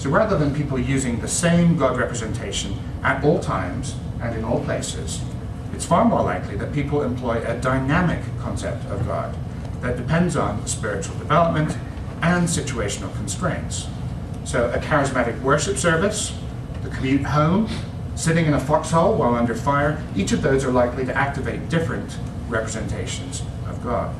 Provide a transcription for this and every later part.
So rather than people using the same God representation at all times and in all places, it's far more likely that people employ a dynamic concept of God that depends on spiritual development and situational constraints. So a charismatic worship service, the commute home, sitting in a foxhole while under fire, each of those are likely to activate different representations of God.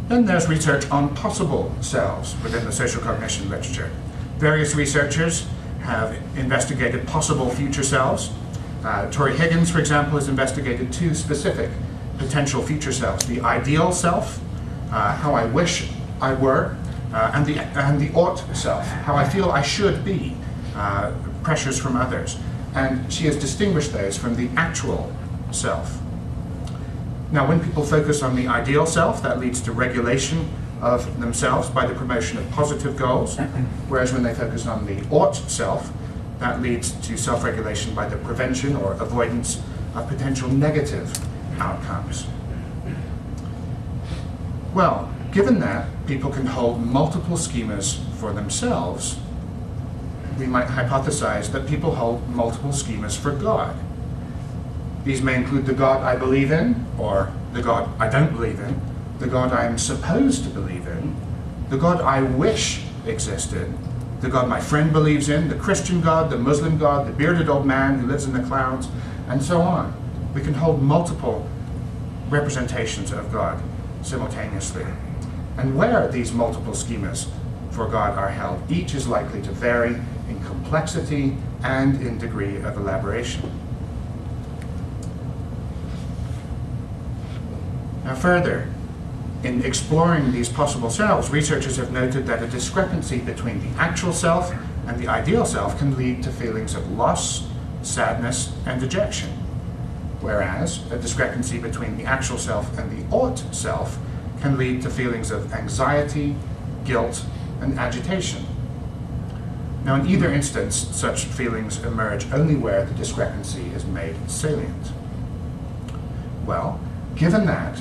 Then there's research on possible selves within the social cognition literature. Various researchers have investigated possible future selves. Tori Higgins, for example, has investigated two specific potential future selves: the ideal self, how I wish I were, and the ought self, how I feel I should be, pressures from others. And she has distinguished those from the actual self. Now, when people focus on the ideal self, that leads to regulation of themselves by the promotion of positive goals, whereas when they focus on the ought self, that leads to self-regulation by the prevention or avoidance of potential negative outcomes. Well, given that people can hold multiple schemas for themselves, we might hypothesize that people hold multiple schemas for God. These may include the God I believe in, or the God I don't believe in, the God I am supposed to believe in, the God I wish existed, the God my friend believes in, the Christian God, the Muslim God, the bearded old man who lives in the clouds, and so on. We can hold multiple representations of God simultaneously. And where these multiple schemas for God are held, each is likely to vary in complexity and in degree of elaboration. Now further, in exploring these possible selves, researchers have noted that a discrepancy between the actual self and the ideal self can lead to feelings of loss, sadness, and dejection, whereas a discrepancy between the actual self and the ought self can lead to feelings of anxiety, guilt, and agitation. Now, in either instance, such feelings emerge only where the discrepancy is made salient. Well, given that,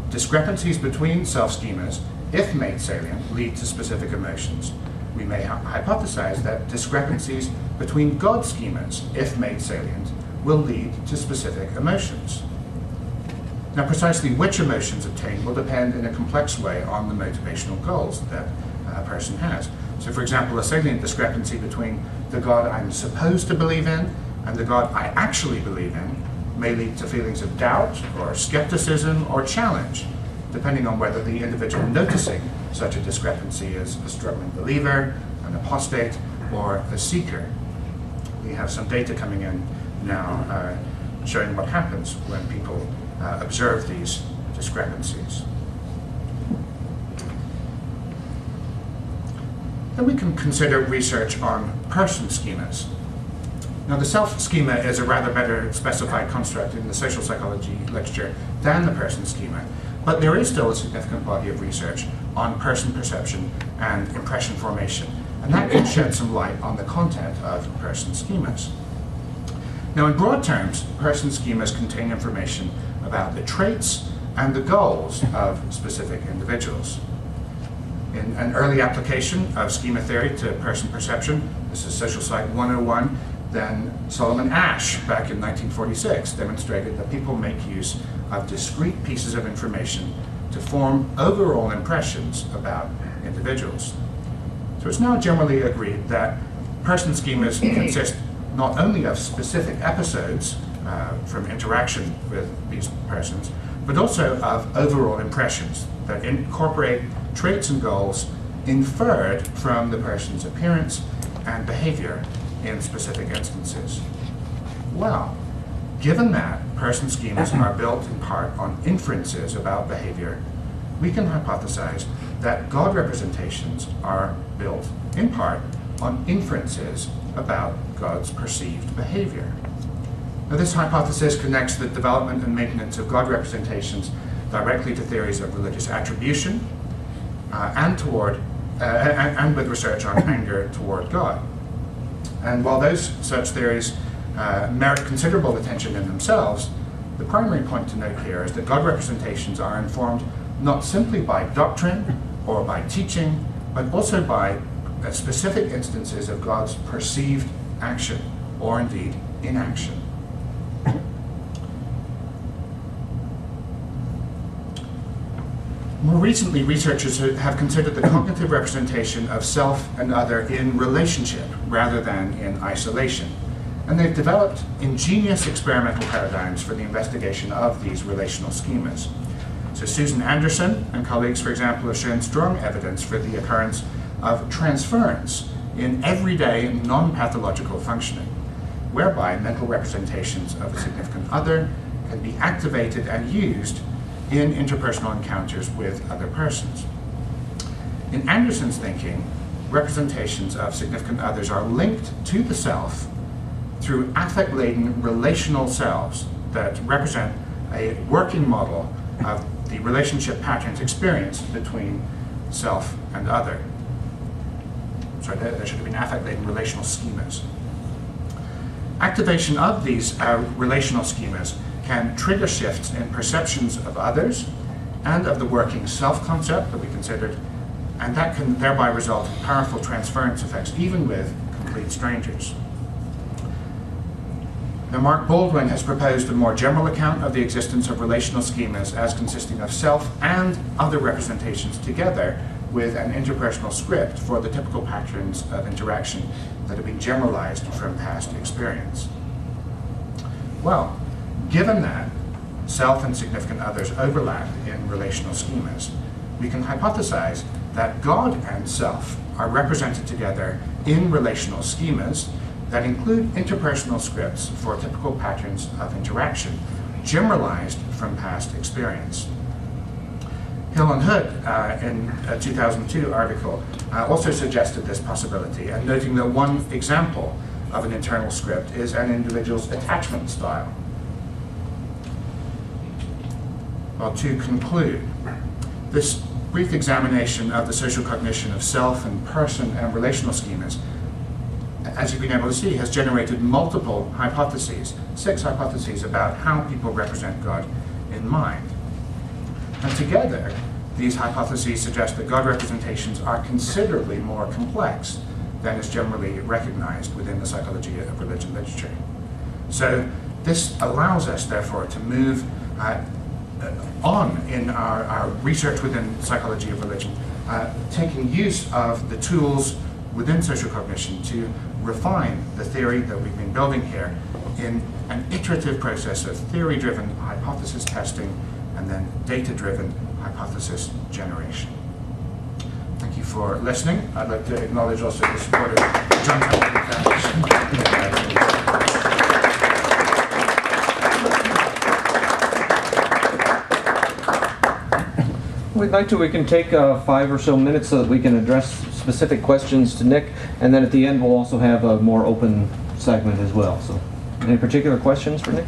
discrepancies between self-schemas, if made salient, lead to specific emotions, we may hypothesize that discrepancies between God schemas, if made salient, will lead to specific emotions. Now, precisely which emotions obtained will depend in a complex way on the motivational goals that a person has. So, for example, a salient discrepancy between the God I'm supposed to believe in and the God I actually believe in may lead to feelings of doubt or skepticism or challenge, depending on whether the individual noticing such a discrepancy is a struggling believer, an apostate, or a seeker. We have some data coming in now showing what happens when people observe these discrepancies. Then we can consider research on person schemas. Now, the self schema is a rather better specified construct in the social psychology literature than the person schema, but there is still a significant body of research on person perception and impression formation, and that can shed some light on the content of person schemas. Now, in broad terms, person schemas contain information about the traits and the goals of specific individuals. In an early application of schema theory to person perception, this is Social Psych 101, then Solomon Asch, back in 1946, demonstrated that people make use of discrete pieces of information to form overall impressions about individuals. So it's now generally agreed that person schemas consist not only of specific episodes from interaction with these persons, but also of overall impressions that incorporate traits and goals inferred from the person's appearance and behavior in specific instances. Well, given that person schemas are built in part on inferences about behavior, we can hypothesize that God representations are built in part on inferences about God's perceived behavior. Now, this hypothesis connects the development and maintenance of God representations directly to theories of religious attribution and with research on anger toward God. And while those such theories merit considerable attention in themselves, the primary point to note here is that God representations are informed not simply by doctrine or by teaching, but also by specific instances of God's perceived action, or indeed inaction. More recently, researchers have considered the cognitive representation of self and other in relationship rather than in isolation. And they've developed ingenious experimental paradigms for the investigation of these relational schemas. So Susan Anderson and colleagues, for example, have shown strong evidence for the occurrence of transference in everyday non-pathological functioning, whereby mental representations of a significant other can be activated and used in interpersonal encounters with other persons. In Anderson's thinking, representations of significant others are linked to the self through affect-laden relational selves that represent a working model of the relationship patterns experienced between self and other. Sorry, there should have been affect-laden relational schemas. Activation of these relational schemas can trigger shifts in perceptions of others and of the working self-concept that we considered, and that can thereby result in powerful transference effects, even with complete strangers. Now, Mark Baldwin has proposed a more general account of the existence of relational schemas as consisting of self and other representations together with an interpersonal script for the typical patterns of interaction that have been generalized from past experience. Well, given that self and significant others overlap in relational schemas, we can hypothesize that God and self are represented together in relational schemas that include interpersonal scripts for typical patterns of interaction, generalized from past experience. Hill and Hood, in a 2002 article, also suggested this possibility, and noting that one example of an internal script is an individual's attachment style. Well, to conclude, this brief examination of the social cognition of self and person and relational schemas, as you've been able to see, has generated multiple hypotheses, 6 hypotheses about how people represent God in mind. And together, these hypotheses suggest that God representations are considerably more complex than is generally recognized within the psychology of religion literature. So this allows us, therefore, to move on in our research within psychology of religion, taking use of the tools within social cognition to refine the theory that we've been building here in an iterative process of theory-driven hypothesis testing and then data-driven hypothesis generation. Thank you for listening. I'd like to acknowledge also the support of the John Hamilton Foundation. We'd like to, we can take 5 or so minutes so that we can address specific questions to Nick, and then at the end we'll also have a more open segment as well. So, any particular questions for Nick?